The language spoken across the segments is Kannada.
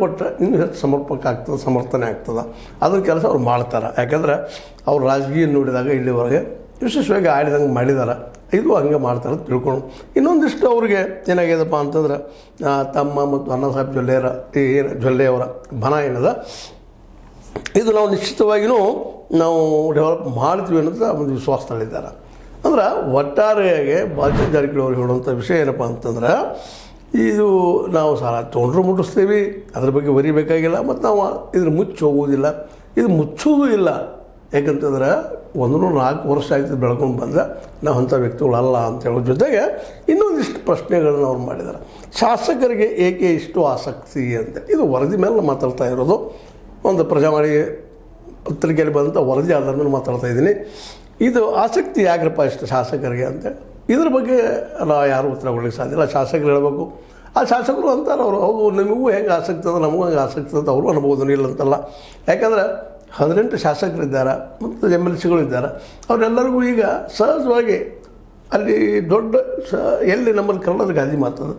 ಕೊಟ್ಟರೆ ಇನ್ನೂ ಹೆಚ್ಚು ಸಮರ್ಪಕ ಆಗ್ತದೆ, ಸಮರ್ಥನೆ ಆಗ್ತದೆ. ಅದನ್ನ ಕೆಲಸ ಅವ್ರು ಮಾಡ್ತಾರೆ. ಯಾಕಂದ್ರೆ ಅವ್ರು ರಾಜಕೀಯ ನೋಡಿದಾಗ ಇಲ್ಲಿವರೆಗೆ ವಿಶೇಷವಾಗಿ ಆಡಿದಂಗೆ ಮಾಡಿದ್ದಾರೆ. ಇದು ಹಂಗೆ ಮಾಡ್ತಾರೆ ಅಂತ ತಿಳ್ಕೊಂಡು ಇನ್ನೊಂದಿಷ್ಟು ಅವ್ರಿಗೆ ಏನಾಗ್ಯದಪ್ಪ ಅಂತಂದ್ರೆ ತಮ್ಮ ಮತ್ತು ಅಣ್ಣಾ ಸಾಹೇಬ್ ಜೊಲ್ಲೆಯವರ ಬನ ಏನದ ಇದು ನಾವು ನಿಶ್ಚಿತವಾಗಿಯೂ ನಾವು ಡೆವಲಪ್ ಮಾಡ್ತೀವಿ ಅನ್ನೋದು ಒಂದು ವಿಶ್ವಾಸದಲ್ಲಿದ್ದಾರೆ. ಅಂದ್ರೆ ಒಟ್ಟಾರೆಯಾಗಿ ಬಾಲಚಂದ್ರ ಜಾರಕಿಹೊಳಿ ಅವರು ಹೇಳುವಂಥ ವಿಷಯ ಏನಪ್ಪ ಅಂತಂದ್ರೆ ಇದು ನಾವು ಸಾಲ ತೊಗೊಂಡ್ರು ಮುಟ್ಟಿಸ್ತೀವಿ, ಅದ್ರ ಬಗ್ಗೆ ಬರೀಬೇಕಾಗಿಲ್ಲ, ಮತ್ತು ನಾವು ಇದ್ರ ಮುಚ್ಚಿ ಹೋಗುವುದಿಲ್ಲ, ಇದು ಮುಚ್ಚೋದು ಇಲ್ಲ. ಯಾಕಂತಂದ್ರೆ 4 ವರ್ಷ ಆಯ್ತು ಬೆಳ್ಕೊಂಡು ಬಂದರೆ ನಾವು ಅಂಥ ವ್ಯಕ್ತಿಗಳಲ್ಲ ಅಂತ ಹೇಳೋ ಜೊತೆಗೆ ಇನ್ನೊಂದಿಷ್ಟು ಪ್ರಶ್ನೆಗಳನ್ನ ಅವ್ರು ಮಾಡಿದ್ದಾರೆ. ಶಾಸಕರಿಗೆ ಏಕೆ ಇಷ್ಟು ಆಸಕ್ತಿ ಅಂತ ಇದು ವರದಿ ಮೇಲೆ ಮಾತಾಡ್ತಾ ಇರೋದು. ಒಂದು ಪ್ರಜಾವಾಣಿ ಪತ್ರಿಕೆಯಲ್ಲಿ ಬಂದಂಥ ವರದಿ ಆಧಾರ ಮೇಲೆ ಮಾತಾಡ್ತಾ ಇದ್ದೀನಿ. ಇದು ಆಸಕ್ತಿ ಯಾಕ್ರಪ್ಪ ಇಷ್ಟು ಶಾಸಕರಿಗೆ ಅಂತ ಇದ್ರ ಬಗ್ಗೆ ನಾವು ಯಾರೂ ಉತ್ತರ ಕೊಡಲಿಕ್ಕೆ ಸಾಧ್ಯ ಇಲ್ಲ. ಶಾಸಕರು ಹೇಳಬೇಕು. ಆ ಶಾಸಕರು ಅಂತಾರೆ ಅವರು ಹೌದು ನಿಮಗೂ ಹೆಂಗೆ ಆಸಕ್ತಿ ಅದ ನಮಗೂ ಹಂಗೆ ಆಸಕ್ತಿ ಅಂತ ಅವರು ಅನ್ಬೋದು, ಇಲ್ಲ ಅಂತಲ್ಲ. ಯಾಕಂದ್ರೆ 18 ಶಾಸಕರಿದ್ದಾರೆ ಮತ್ತು MLCಗಳು ಇದ್ದಾರೆ. ಅವರೆಲ್ಲರಿಗೂ ಈಗ ಸಹಜವಾಗಿ ಅಲ್ಲಿ ದೊಡ್ಡ ಎಲ್ಲಿ ನಮ್ಮಲ್ಲಿ ಕನ್ನಡದ ಗಾದಿ ಮಾತದ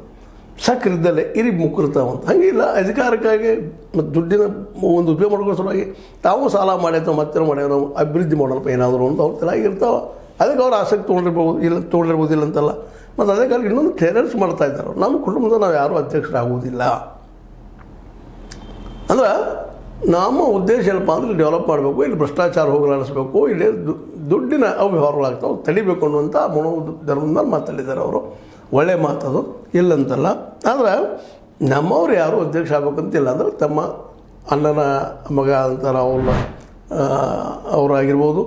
ಸಕ್ರಿದ್ದಲ್ಲೇ ಇರಿ ಮುಕ್ಕುರ್ತಾವಂತ ಹಂಗಿಲ್ಲ. ಅಧಿಕಾರಕ್ಕಾಗಿ ಮತ್ತು ದುಡ್ಡಿನ ಒಂದು ಉಪಯೋಗ ಮಾಡ್ಕೊಳ್ಳೋ ಸಲುವಾಗಿ ತಾವು ಸಾಲ ಮಾಡ್ಯಾವ ಮತ್ತೆ ಮಾಡ್ಯಾವ ನಾವು ಅಭಿವೃದ್ಧಿ ಮಾಡೋಣಪ್ಪ ಏನಾದರೂ ಅಂತ ಅವ್ರ ತಲೆಯಾಗಿರ್ತಾವೆ. ಅದಕ್ಕೆ ಅವ್ರು ಆಸಕ್ತಿ ತೊಗೊಂಡಿರ್ಬೋದಿಲ್ಲ ಅಂತಲ್ಲ. ಮತ್ತು ಅದೇ ಕಾಲ ಇನ್ನೊಂದು ಟೆರರ್ಸ್ ಮಾಡ್ತಾ ಇದ್ದಾರೆ. ನಮ್ಮ ಕುಟುಂಬದ ನಾವು ಯಾರೂ ಅಧ್ಯಕ್ಷರಾಗುವುದಿಲ್ಲ. ಅಂದ್ರೆ ನಮ್ಮ ಉದ್ದೇಶ ಏನಪ್ಪ ಅಂದರೆ ಡೆವಲಪ್ ಮಾಡಬೇಕು, ಇಲ್ಲಿ ಭ್ರಷ್ಟಾಚಾರ ಹೋಗಲಾಡಿಸ್ಬೇಕು, ಇಲ್ಲಿ ದುಡ್ಡಿನ ಅವ್ಯವಹಾರಗಳಾಗ್ತಾವೆ ತಡಿಬೇಕು ಅನ್ನುವಂಥ ಧರ್ಮದ ಮೇಲೆ ಮಾತಾಡಿದ್ದಾರೆ ಅವರು. ಒಳ್ಳೆಯ ಮಾತದು, ಇಲ್ಲಂತಲ್ಲ. ಆದರೆ ನಮ್ಮವ್ರು ಯಾರು ಅಧ್ಯಕ್ಷ ಆಗ್ಬೇಕಂತಿಲ್ಲ. ಅಂದರೆ ತಮ್ಮ ಅಣ್ಣನ ಮಗ ಅಂತಾರೆ ಅವರಾಗಿರ್ಬೋದು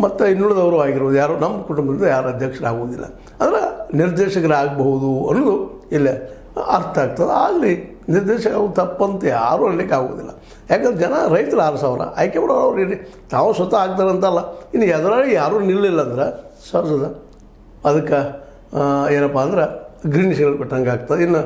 ಮತ್ತು ಇನ್ನುಳಿದವರು ಆಗಿರ್ಬೋದು, ಯಾರು ನಮ್ಮ ಕುಟುಂಬದಿಂದ ಯಾರು ಅಧ್ಯಕ್ಷರಾಗುವುದಿಲ್ಲ. ಅಂದರೆ ನಿರ್ದೇಶಕರಾಗಬಹುದು ಅನ್ನೋದು ಇಲ್ಲೇ ಅರ್ಥ ಆಗ್ತದೆ. ಆಗಲಿ ನಿರ್ದೇಶಕ ತಪ್ಪಂತ ಯಾರೂ ಅನ್ಲಿಕ್ಕೆ ಆಗೋದಿಲ್ಲ. ಯಾಕಂದ್ರೆ ಜನ ರೈತರು 6,000 ಆಯ್ಕೆ ಮಾಡೋರು ಅವ್ರು ಇಲ್ಲಿ ತಾವು ಸ್ವತಃ ಆಗ್ತಾರಂತಲ್ಲ. ಇನ್ನು ಎದುರಾಳಿ ಯಾರೂ ನಿಲ್ಲಿಲ್ಲ ಅಂದ್ರೆ ಸಹಜದ ಅದಕ್ಕೆ ಏನಪ್ಪ ಅಂದ್ರೆ ಗ್ರೀನ್ ಸಿಗ್ನಲ್ ಕೊಟ್ಟಂಗೆ ಆಗ್ತದೆ. ಇನ್ನು